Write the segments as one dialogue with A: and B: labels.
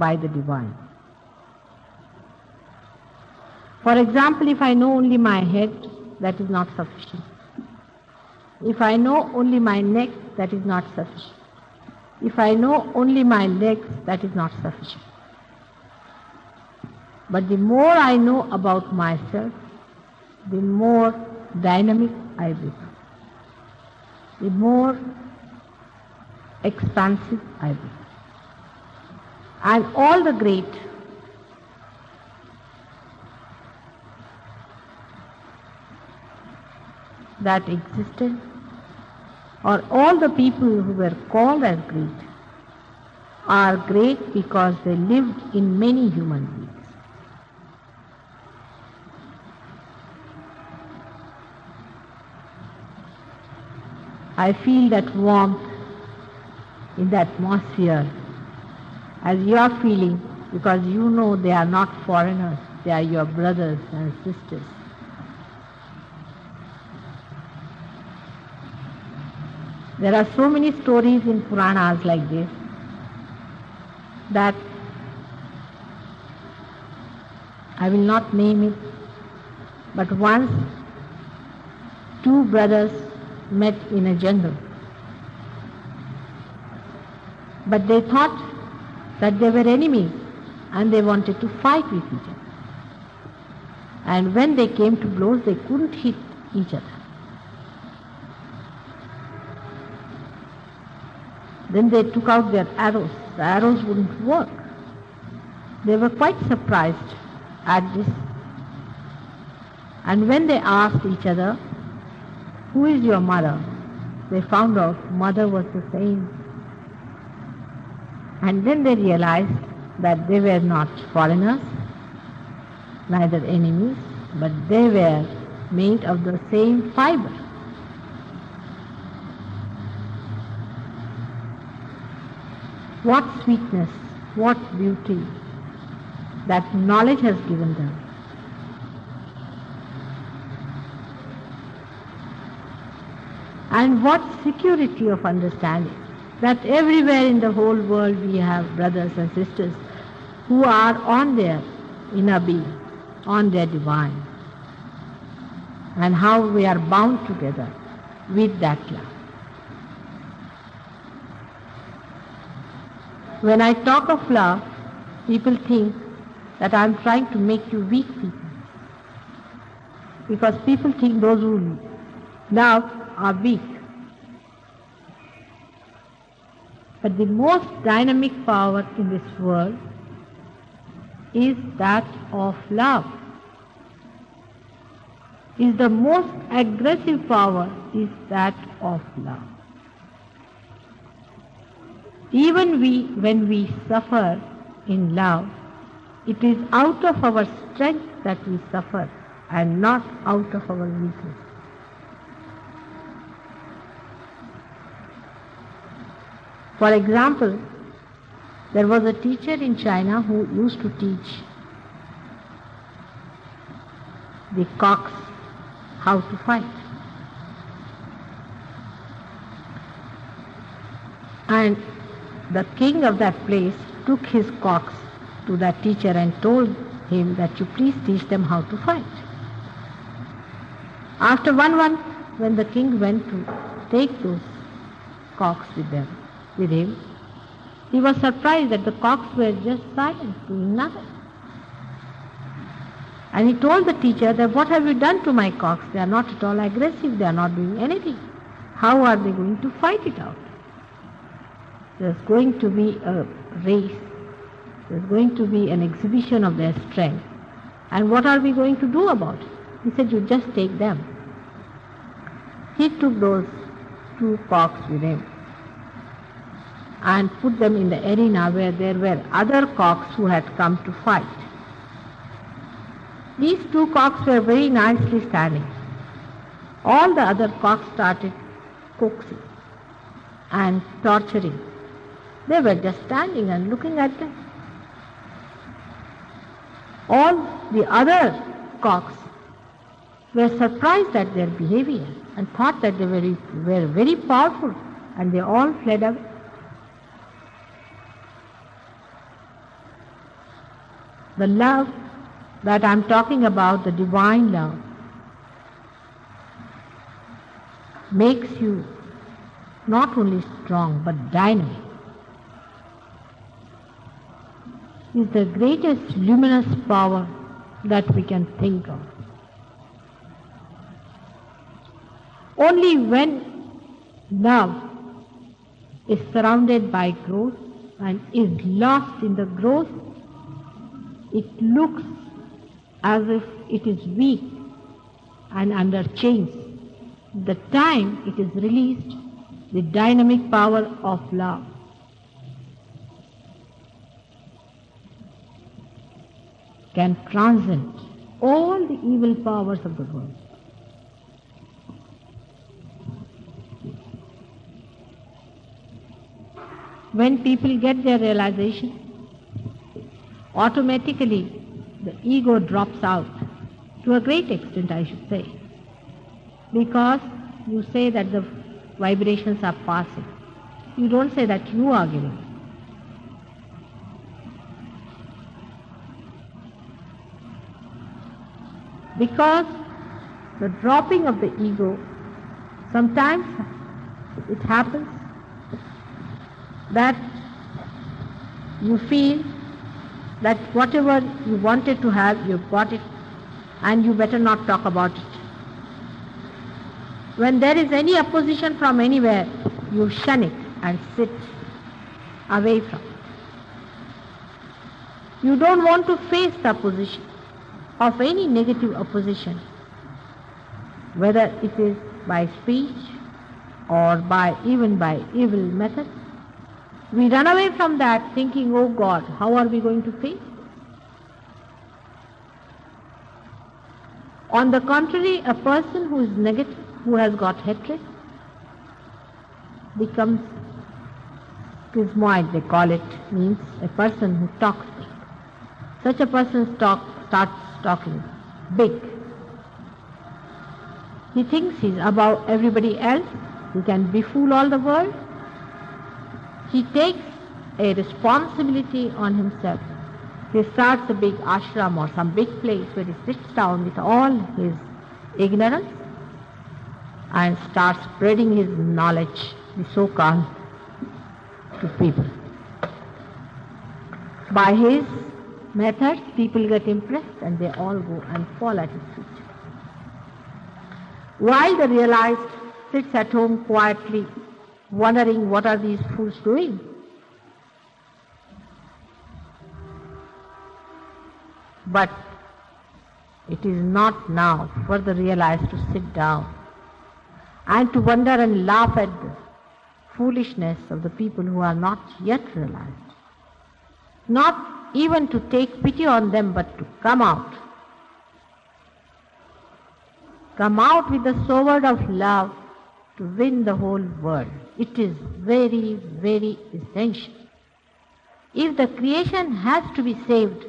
A: by the divine. For example, if I know only my head, that is not sufficient. If I know only my neck, that is not sufficient. If I know only my legs, that is not sufficient. But the more I know about myself, the more dynamic I become, the more expansive I become. And all the great that existed, or all the people who were called as great, are great because they lived in many human beings. I feel that warmth in the atmosphere as you are feeling, because you know they are not foreigners, they are your brothers and sisters. There are so many stories in Puranas like this, that I will not name it, but once two brothers met in a jungle. But they thought that they were enemies and they wanted to fight with each other. And when they came to blows, they couldn't hit each other. Then they took out their arrows. The arrows wouldn't work. They were quite surprised at this. And when they asked each other, "Who is your mother?" they found out mother was the same. And then they realized that they were not foreigners, neither enemies, but they were made of the same fiber. What sweetness, what beauty that knowledge has given them. And what security of understanding that everywhere in the whole world we have brothers and sisters who are on their inner being, on their divine, and how we are bound together with that love. When I talk of love, people think that I am trying to make you weak people, because people think those who love are weak. But the most dynamic power in this world is that of love. Is the most aggressive power is that of love. Even when we suffer in love, it is out of our strength that we suffer and not out of our weakness. For example, there was a teacher in China who used to teach the cocks how to fight. And the king of that place took his cocks to that teacher and told him that you please teach them how to fight. After one month, when the king went to take those cocks with him, he was surprised that the cocks were just silent, doing nothing. And he told the teacher that, "What have you done to my cocks? They are not at all aggressive, they are not doing anything. How are they going to fight it out? There's going to be a race, there's going to be an exhibition of their strength. And what are we going to do about it?" He said, "You just take them." He took those two cocks with him and put them in the arena where there were other cocks who had come to fight. These two cocks were very nicely standing. All the other cocks started coaxing and torturing. They were just standing and looking at them. All the other cocks were surprised at their behavior and thought that they were very powerful, and they all fled away. The love that I'm talking about, the divine love, makes you not only strong but dynamic. It's the greatest luminous power that we can think of. Only when love is surrounded by growth and is lost in the growth, it looks as if it is weak and under chains. The time it is released, the dynamic power of love can transcend all the evil powers of the world. When people get their realization, automatically the ego drops out, to a great extent I should say, because you say that the vibrations are passing. You don't say that you are giving. Because the dropping of the ego, sometimes it happens that you feel that whatever you wanted to have, you've got it, and you better not talk about it. When there is any opposition from anywhere, you shun it and sit away from it. You don't want to face the opposition of any negative opposition, whether it is by speech or even by evil methods. We run away from that thinking, oh God, how are we going to face this? On the contrary, a person who is negative, who has got hatred, becomes schismoid, they call it, means a person who talks big. Such a person starts talking big. He thinks he's above everybody else, he can befool all the world. He takes a responsibility on himself. He starts a big ashram or some big place where he sits down with all his ignorance and starts spreading his knowledge, the so-called, to people. By his methods, people get impressed and they all go and fall at his feet. While the realized sits at home quietly, wondering what are these fools doing. But it is not now for the realized to sit down and to wonder and laugh at the foolishness of the people who are not yet realized. Not even to take pity on them, but to come out. Come out with the sword of love to win the whole world. It is very, very essential. If the creation has to be saved,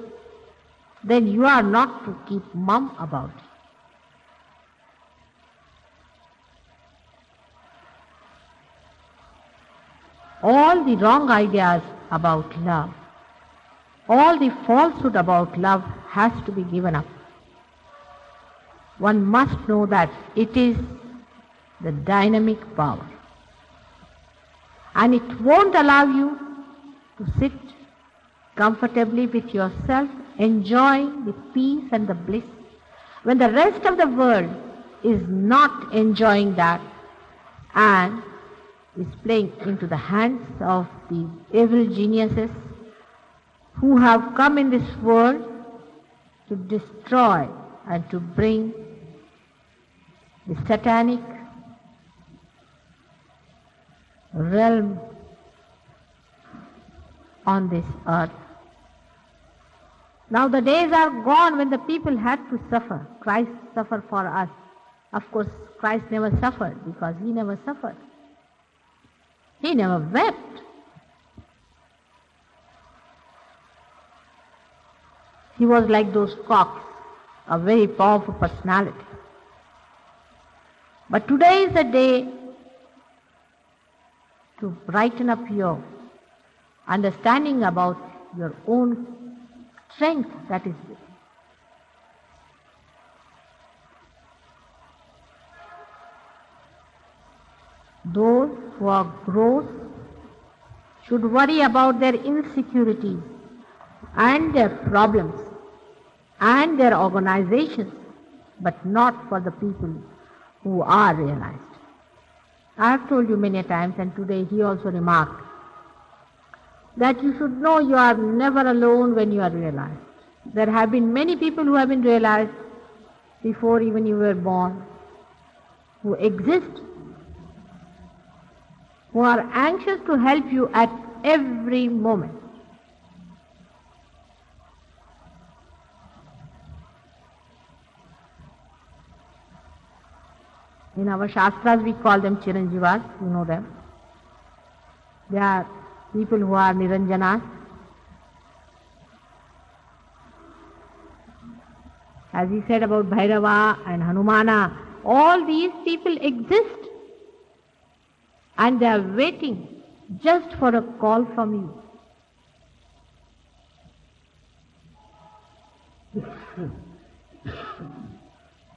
A: then you are not to keep mum about it. All the wrong ideas about love, all the falsehood about love has to be given up. One must know that it is the dynamic power. And it won't allow you to sit comfortably with yourself, enjoying the peace and the bliss, when the rest of the world is not enjoying that and is playing into the hands of the evil geniuses who have come in this world to destroy and to bring the satanic realm on this earth. Now the days are gone when the people had to suffer. Christ suffered for us. Of course, Christ never suffered because he never suffered. He never wept. He was like those cocks, a very powerful personality. But today is the day to brighten up your understanding about your own strength that is there. Those who are gross should worry about their insecurities and their problems and their organizations, but not for the people who are realized. I have told you many times, and today he also remarked, that you should know you are never alone when you are realized. There have been many people who have been realized before even you were born, who exist, who are anxious to help you at every moment. In our Shastras we call them Chiranjivas, you know them. They are people who are Niranjanas. As he said about Bhairava and Hanumana, all these people exist and they are waiting just for a call from you.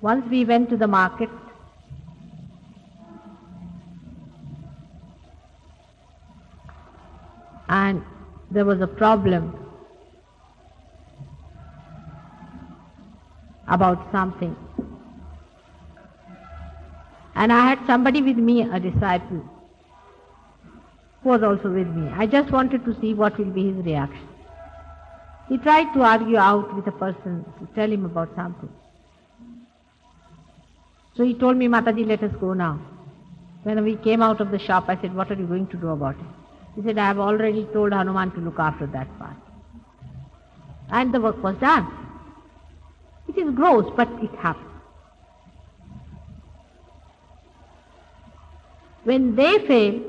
A: Once we went to the market, and there was a problem about something. And I had somebody with me, a disciple, who was also with me. I just wanted to see what will be his reaction. He tried to argue out with a person to tell him about something. So he told me, Mataji, let us go now. When we came out of the shop, I said, what are you going to do about it? He said, I have already told Hanuman to look after that part. And the work was done. It is gross, but it happened. When they fail,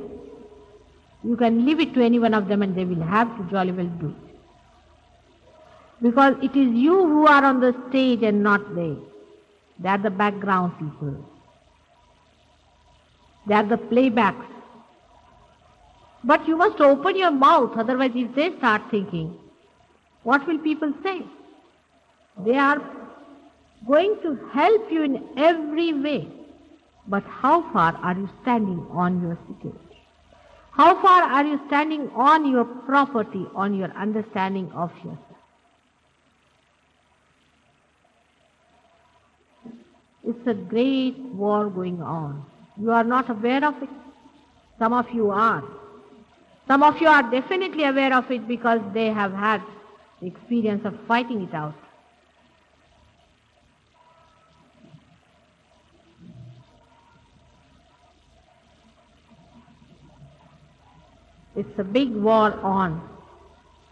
A: you can leave it to any one of them and they will have to jolly well do it. Because it is you who are on the stage and not they. They are the background people. They are the playbacks. But you must open your mouth, otherwise if they start thinking, what will people say? They are going to help you in every way. But how far are you standing on your security? How far are you standing on your property, on your understanding of yourself? It's a great war going on. You are not aware of it. Some of you are. Some of you are definitely aware of it because they have had the experience of fighting it out. It's a big war on.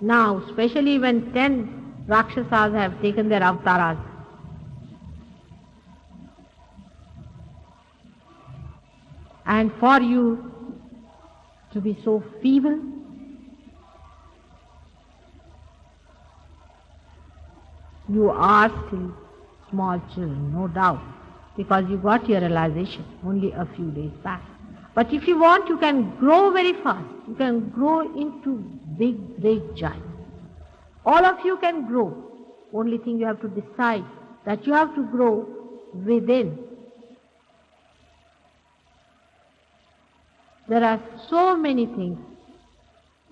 A: Now, especially when 10 Rakshasas have taken their avatars. And for you to be so feeble, you are still small children, no doubt, because you got your realization only a few days back. But if you want, you can grow very fast. You can grow into big, great giants. All of you can grow. Only thing you have to decide that you have to grow within. There are so many things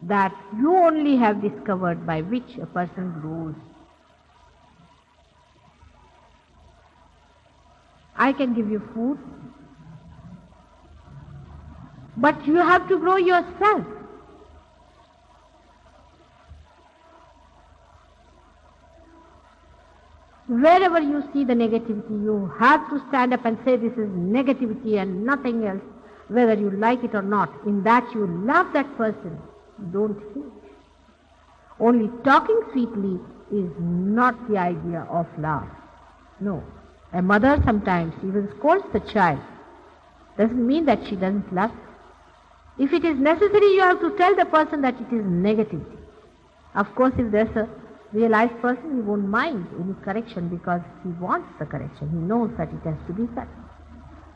A: that you only have discovered by which a person grows. I can give you food, but you have to grow yourself. Wherever you see the negativity, you have to stand up and say this is negativity and nothing else, whether you like it or not. In that you love that person, don't hate. Only talking sweetly is not the idea of love. No. A mother sometimes even scolds the child. Doesn't mean that she doesn't love. If it is necessary, you have to tell the person that it is negativity. Of course, if there's a realized person, he won't mind any correction because he wants the correction. He knows that it has to be corrected.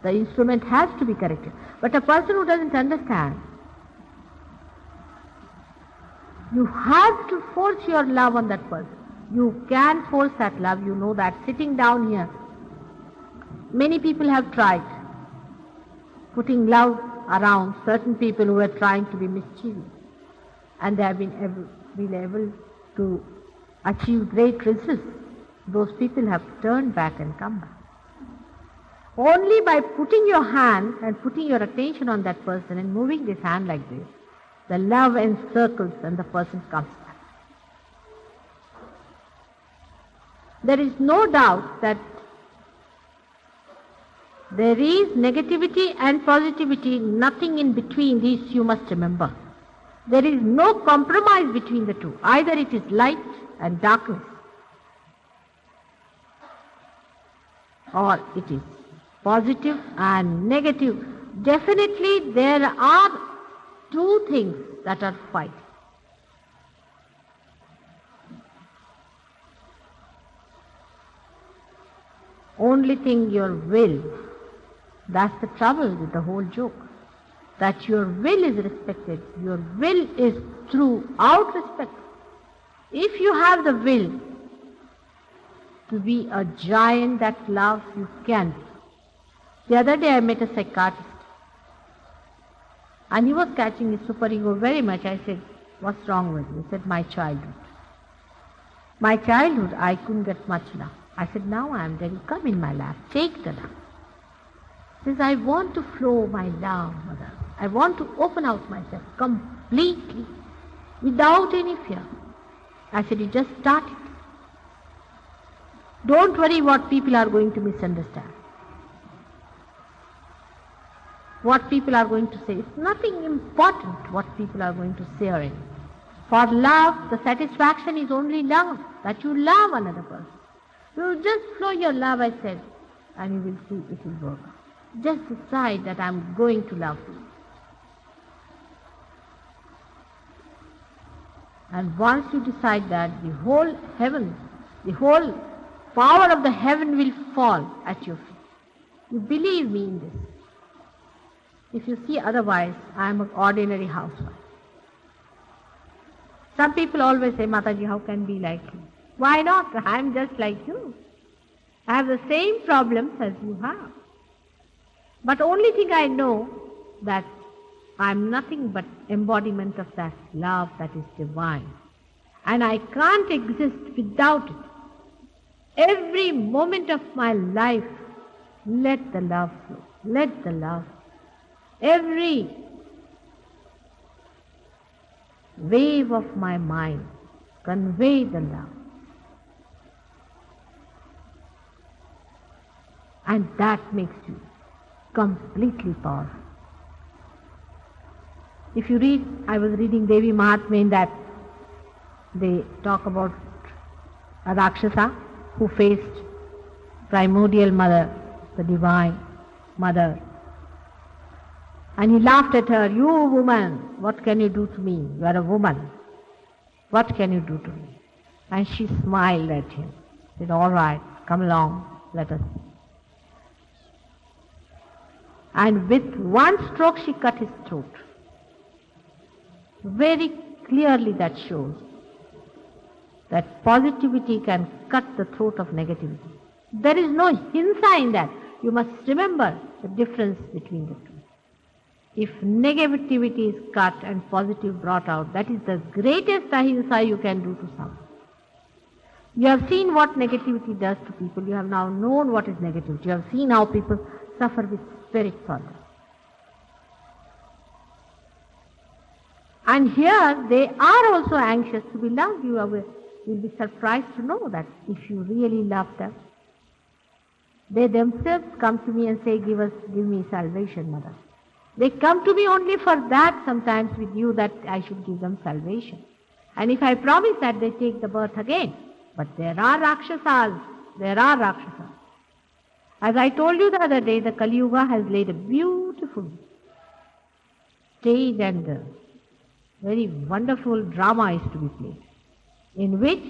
A: The instrument has to be corrected. But a person who doesn't understand, you have to force your love on that person. You can force that love, you know that. Sitting down here, many people have tried putting love around certain people who were trying to be mischievous, and they have been able to achieve great results. Those people have turned back and come back. Only by putting your hand and putting your attention on that person and moving this hand like this, the love encircles and the person comes back. There is no doubt that there is negativity and positivity, nothing in between. These you must remember. There is no compromise between the two. Either it is light and darkness, or it is positive and negative. Definitely there are two things that are fighting. Only thing, your will. That's the trouble with the whole joke. That your will is respected. Your will is throughout respected. If you have the will to be a giant that loves, you can be. The other day I met a psychiatrist, and he was catching his superego very much. I said, "What's wrong with you?" He said, "My childhood. My childhood, I couldn't get much love." I said, "Now I am ready. Come in my lap. Take the love." He says, "I want to flow my love, mother. I want to open out myself completely, without any fear." I said, "You just start it. Don't worry what people are going to misunderstand. What people are going to say. It's nothing important what people are going to say or anything. For love, the satisfaction is only love, that you love another person. You just flow your love," I said, "and you will see it will work. Just decide that I'm going to love you. And once you decide that, the whole heaven, the whole power of the heaven will fall at your feet. You believe me in this. If you see otherwise, I am an ordinary housewife." Some people always say, "Mataji, how can be like you?" Why not? I am just like you. I have the same problems as you have. But only thing I know that I am nothing but embodiment of that love that is divine. And I can't exist without it. Every moment of my life, let the love flow. Let the love. Every wave of my mind, convey the love. And that makes you completely powerful. If you read, I was reading Devi Mahatmya, in that they talk about a Rakshasa who faced primordial mother, the divine mother. And he laughed at her, "You woman, what can you do to me? You are a woman. What can you do to me?" And she smiled at him, said, "All right, come along, let us see." And with one stroke she cut his throat. Very clearly that shows that positivity can cut the throat of negativity. There is no hinsa in that. You must remember the difference between the two. If negativity is cut and positive brought out, that is the greatest ahimsa you can do to someone. You have seen what negativity does to people. You have now known what is negativity. You have seen how people suffer with spirit problems. And here they are also anxious to be loved. You will be surprised to know that if you really love them, they themselves come to me and say, give me salvation, Mother. They come to me only for that sometimes with you, that I should give them salvation. And if I promise that, they take the birth again. But there are Rakshasas. There are Rakshasas. As I told you the other day, the Kali Yuga has laid a beautiful stage, and a very wonderful drama is to be played, in which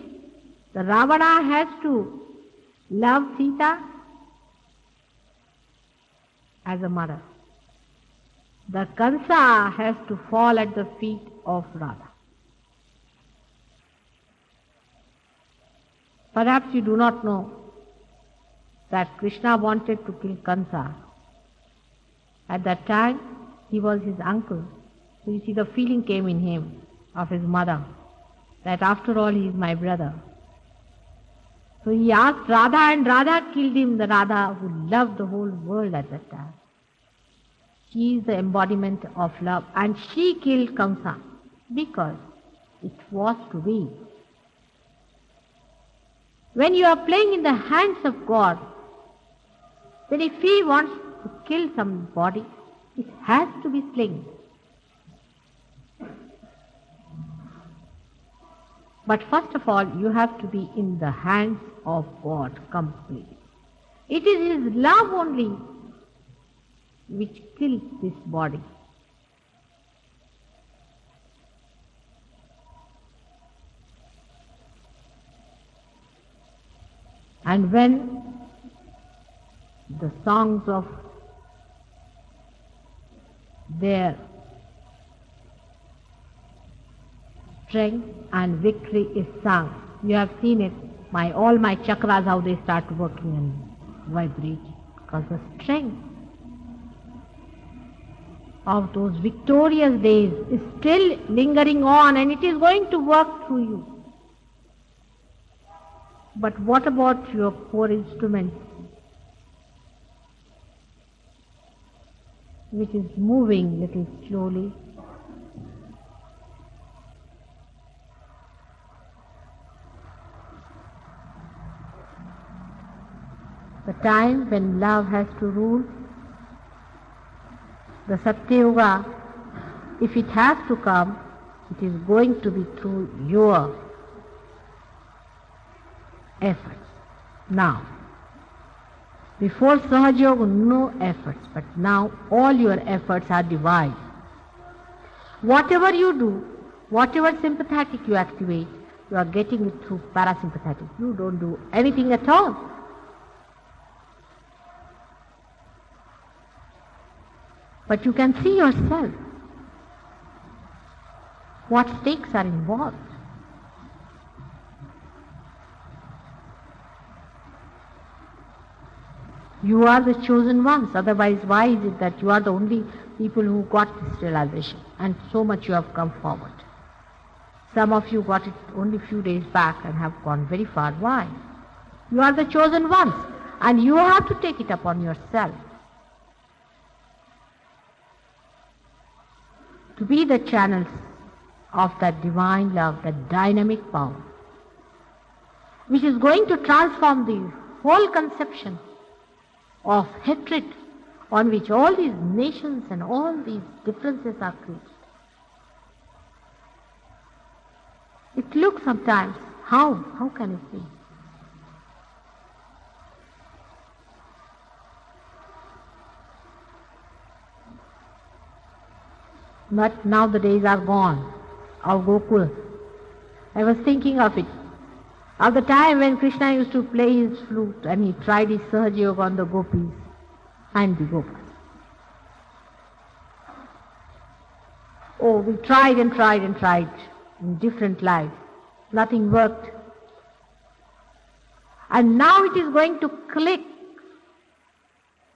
A: the Ravana has to love Sita as a mother. The Kansa has to fall at the feet of Radha. Perhaps you do not know that Krishna wanted to kill Kansa. At that time, he was his uncle. So you see, the feeling came in him of his mother, that after all he is my brother. So he asked Radha, and Radha killed him, the Radha who loved the whole world at that time. She is the embodiment of love, and she killed Kamsa because it was to be. When you are playing in the hands of God, then if He wants to kill somebody, it has to be slain. But first of all, you have to be in the hands of God completely. It is His love only which kills this body. And when the songs of their strength and victory is sung, you have seen it, all my chakras, how they start working and vibrating, because the strength of those victorious days is still lingering on, and it is going to work through you. But what about your poor instruments, which is moving little slowly? The time when love has to rule, the Satyuga, if it has to come, it is going to be through your efforts. Now, before Sahaja Yoga, no efforts, but now all your efforts are divine. Whatever you do, whatever sympathetic you activate, you are getting it through parasympathetic. You don't do anything at all. But you can see yourself what stakes are involved. You are the chosen ones, otherwise why is it that you are the only people who got this realization, and so much you have come forward? Some of you got it only a few days back and have gone very far. Why? You are the chosen ones, and you have to take it upon yourself to be the channels of that divine love, that dynamic power, which is going to transform the whole conception of hatred on which all these nations and all these differences are created. It looks sometimes, how can it be? But now the days are gone of Gokul. I was thinking of it, of the time when Krishna used to play his flute and he tried his Sahaja Yoga on the gopis and the gopas. Oh, we tried and tried and tried in different lives. Nothing worked. And now it is going to click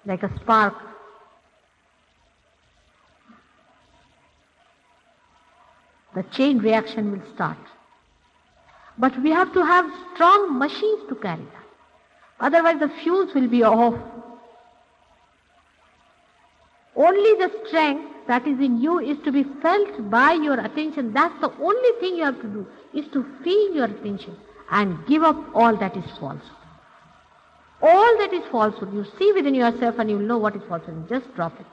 A: like a spark. The chain reaction will start. But we have to have strong machines to carry that. Otherwise the fuse will be off. Only the strength that is in you is to be felt by your attention. That's the only thing you have to do, is to feel your attention and give up all that is falsehood. All that is falsehood, you see within yourself and you will know what is falsehood. Just drop it.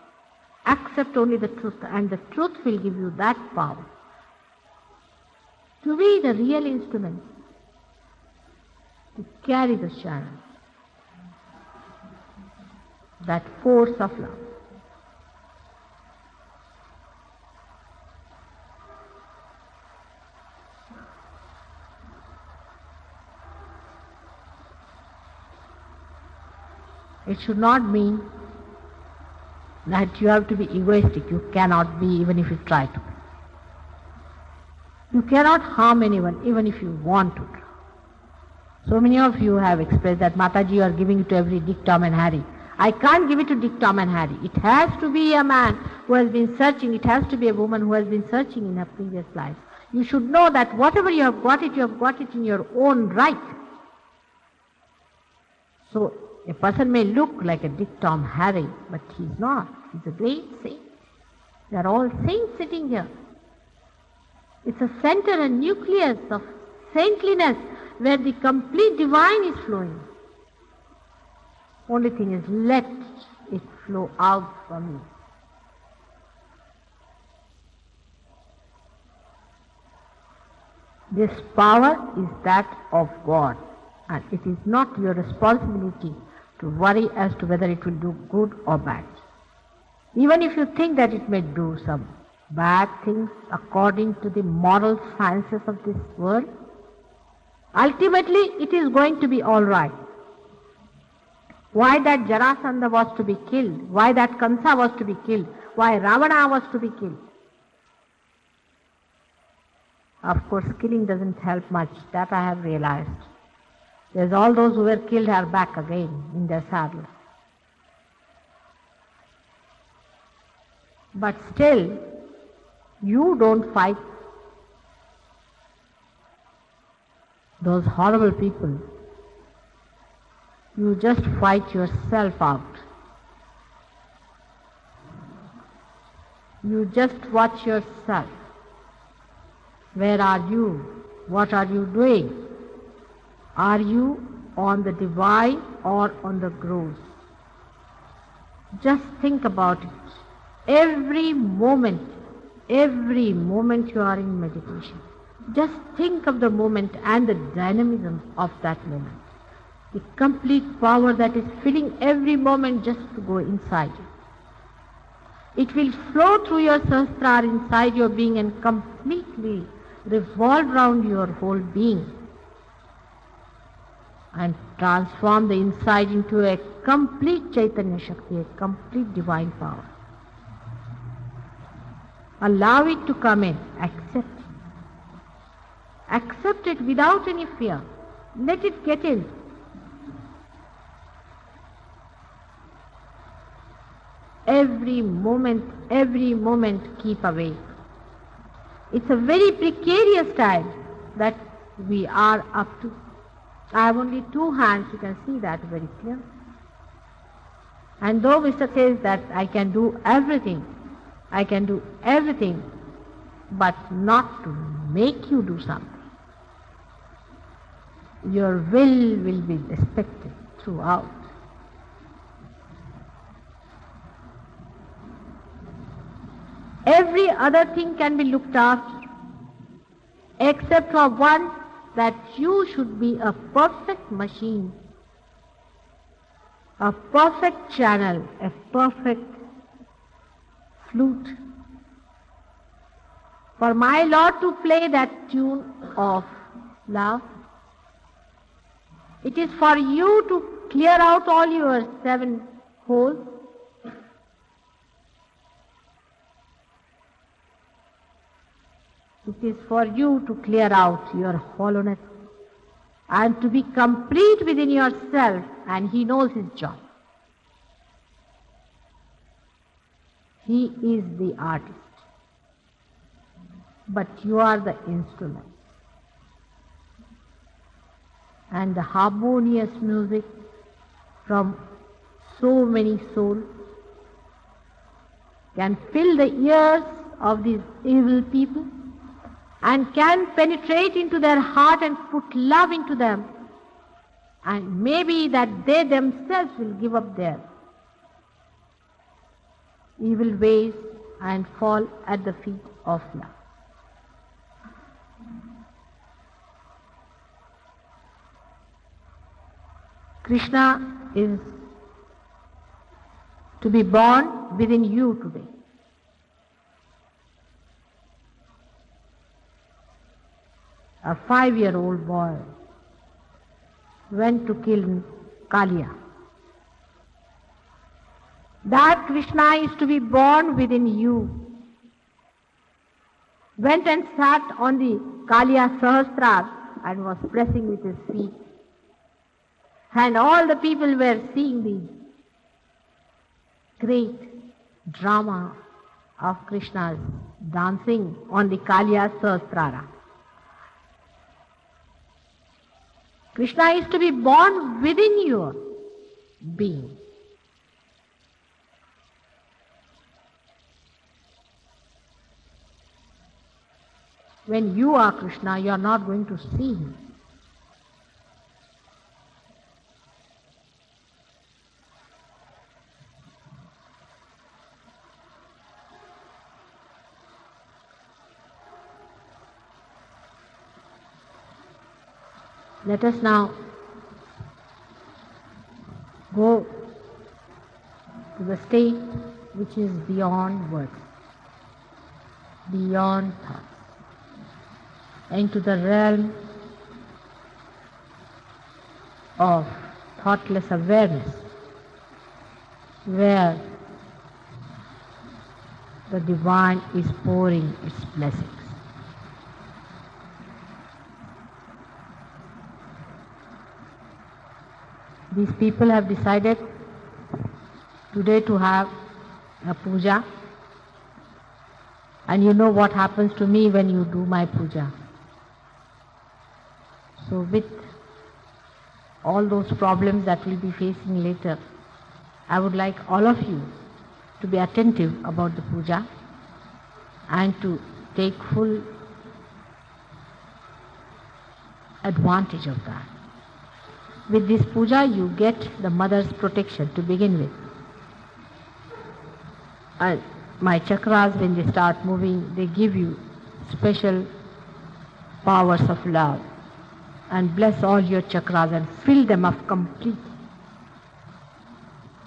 A: Accept only the truth, and the truth will give you that power to be the real instrument to carry the channel, that force of love. It should not mean that you have to be egoistic. You cannot be, even if you try to be. You cannot harm anyone, even if you want to. So many of you have expressed that, Mataji, you are giving it to every Dick, Tom and Harry. I can't give it to Dick, Tom and Harry. It has to be a man who has been searching. It has to be a woman who has been searching in her previous life. You should know that whatever you have got it in your own right. So a person may look like a Dick, Tom, Harry, but he's not. He's a great saint. They are all saints sitting here. It's a center and nucleus of saintliness where the complete divine is flowing. Only thing is, let it flow out from you. This power is that of God, and it is not your responsibility to worry as to whether it will do good or bad. Even if you think that it may do some bad things according to the moral sciences of this world, ultimately it is going to be all right. Why that Jarasandha was to be killed, why that Kansa was to be killed, why Ravana was to be killed. Of course, killing doesn't help much, that I have realized. There's all those who were killed are back again in their saddle. But still, you don't fight those horrible people. You just fight yourself out. You just watch yourself. Where are you? What are you doing? Are you on the divine or on the gross? Just think about it. Every moment you are in meditation, just think of the moment and the dynamism of that moment. The complete power that is filling every moment just to go inside you. It will flow through your sahasrara inside your being and completely revolve round your whole being and transform the inside into a complete Chaitanya Shakti, a complete divine power. Allow it to come in, accept it. Accept it without any fear. Let it get in. Every moment keep awake. It's a very precarious time that we are up to. I have only two hands, you can see that very clear. And though Mr. says that I can do everything, but not to make you do something. Your will be respected throughout. Every other thing can be looked after, except for one, that you should be a perfect machine, a perfect channel, a perfect flute, for my Lord to play that tune of love. It is for you to clear out all your 7 holes. It is for you to clear out your hollowness and to be complete within yourself, and He knows His job. He is the artist, but you are the instrument. And the harmonious music from so many souls can fill the ears of these evil people and can penetrate into their heart and put love into them, and maybe that they themselves will give up their evil ways and fall at the feet of love. Krishna is to be born within you today. A 5-year-old boy went to kill Kaliya. That Krishna is to be born within you. Went and sat on the Kaliya Sahasrara and was pressing with his feet And all the people were seeing the great drama of Krishna's dancing on the Kaliya Sahasrara. Krishna is to be born within your being. When you are Krishna, you are not going to see him. Let us now go to the state which is beyond words, beyond thoughts, into the realm of thoughtless awareness, where the divine is pouring its blessings. These people have decided today to have a puja, and you know what happens to me when you do my puja. So with all those problems that we'll be facing later, I would like all of you to be attentive about the puja and to take full advantage of that. With this puja, you get the mother's protection to begin with. And my chakras, when they start moving, they give you special powers of love and bless all your chakras and fill them up completely.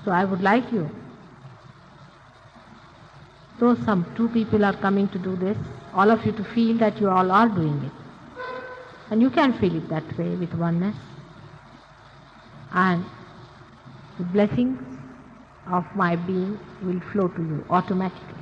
A: So I would like you, though some 2 people are coming to do this, all of you to feel that you all are doing it. And you can feel it that way with oneness. And the blessings of my being will flow to you automatically.